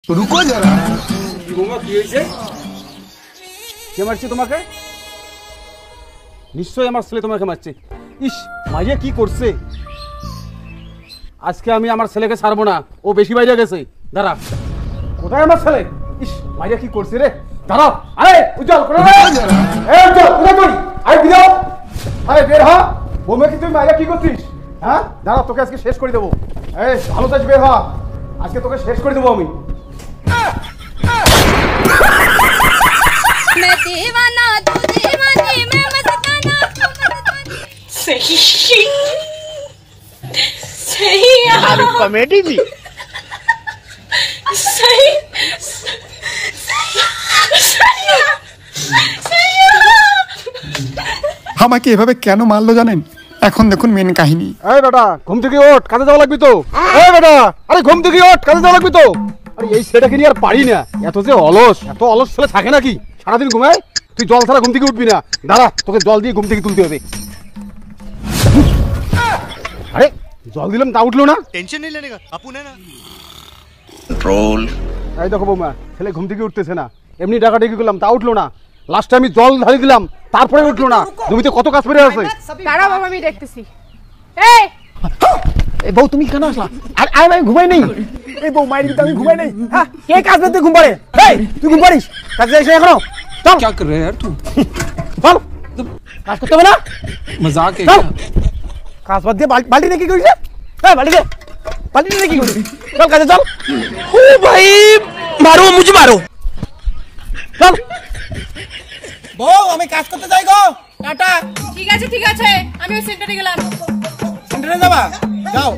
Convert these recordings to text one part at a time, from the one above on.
रुको जरा। কি হয়েছে? কে মারছে তোমাকে? নিশ্চয়ই আমার ছেলে তোমাকে মারছে। ইস, মাইয়া কি করছে? আজকে আমি আমার ছেলেকে ছাড়বো না, ও বেশি বাইরে গেছে। দাঁড়া, কোথায় আমার ছেলে? ইস, মাইয়া কি করছে রে? দাঁড়াও, আরে উজ্জ্বল করে রে। এই উজ্জ্বল, কোথায় তুই? আরে বিদাও, আরে বের হ। বোমে কি তুই মাইয়া কি করছিস? হ্যাঁ, দাঁড়া, তোকে আজকে শেষ করে দেবো। এই ভালো কাজ, বের হ, আজকে তোকে শেষ করে দেবো আমি। मैं दीवाना तू दीवानी मैं मस्ताना तू मस्तानी। सही सही यार कॉमेडी भी सही আমাকে এভাবে কেন মারলো জানেন? এখন দেখুন মেন কাহিনী। এই বেটা, ঘুম থেকে ওঠ, কাজে যাওয়া লাগবে তো। এই বেটা, আরে ঘুম থেকে ওঠ, কাজে যাওয়া লাগবে তো। আরে এই ছেলেটাকে নিয়ে আর পারি না, এত যে অলস, এত অলস ছেলে থাকে নাকি? সারাদিন ঘুমায়, তুই জল ছাড়া ঘুম থেকে উঠবি না। দাঁড়া, তোকে জল দিয়ে ঘুম থেকে তুলতে হবে। আরে জল দিলাম তা উঠলো না। टेंशन नहीं लेने का अपन है ना। कंट्रोल। এই দেখো বৌমা, ছেলে ঘুম থেকে উঠতেছে না, এমনি ডাকাডাকি করলাম তা উঠলো না। লাস্টে আমি জল ঢালি দিলাম, তারপরে উঠলো না। জমিতে কত কাজ পড়ে আছে। দাঁড়াও বাবা, আমি দেখতেছি। এই এই বউ তুমি কেন আসলা? আর আমি ঘুমাই নেই। এই বউ মাইরি তো আমি ঘুমাই নেই। হ্যাঁ, কে কাজ করতে ঘুম পারে? এই তুই ঘুম পারিস? কাজে যাইছ এখনো? চল। क्या कर रहे हैं यार तू? চল, কাজ করতে হবে না? मजाक है চল। क्या? কাজ বাদ দিয়ে বালতি নিয়ে কি করিস? এই বালতি দে, বালতি নিয়ে কি করিস? চল কাজে চল। ओ भाई मारो, मुझे मारो। চল। বউ আমি কাজ করতে যাই গো। টাটা। ঠিক আছে, আমি ওই সেন্টারে গেলাম। সেন্টারে যাবা? যাও।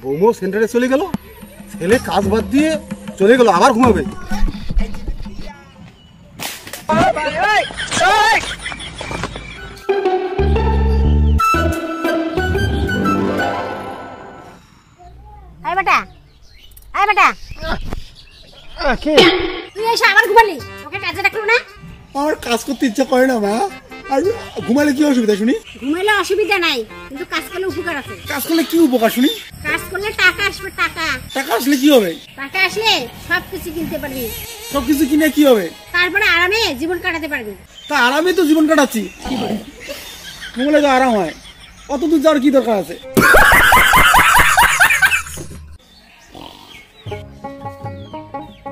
বৌমা সেন্টারে চলে গেল, ছেলে কাজ বাদ দিয়ে চলে গেল, আবার ঘুমাবে। আয় বেটা, আয় বেটা, কে? তুই এসে আবার ঘুমালি? তোকে কাজে রাখলো না? আমার কাজ করতে ইচ্ছা করে না মা। আর ঘুমালে কি অসুবিধা শুনি? ঘুমাইলে অসুবিধা নাই, কিন্তু কাজ করলে উপকার আছে। কাজ করলে কি উপকার শুনি? কাজ করলে টাকা আসবে, টাকা। টাকা আসলে কি হবে? টাকা আসলে সবকিছু কিনতে পারবি, সবকিছু কিনে কি হবে? তারপরে আরামে জীবন কাটাতে পারবি। তা আরামে তো জীবন কাটাচ্ছি। ঘুমালে তো আরাম হয়, অত দূর যাওয়ার কি দরকার আছে?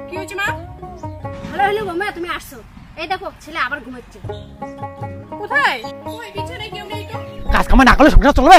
কি হয়েছে মা? ভালো হলো বৌমা তুমি আসছো। এই দেখো ছেলে আবার ঘুমাচ্ছে। কোথায়? ওই বিছানায় কেউ নেই তো। কাজ কামা না করলে সংসার চলবে?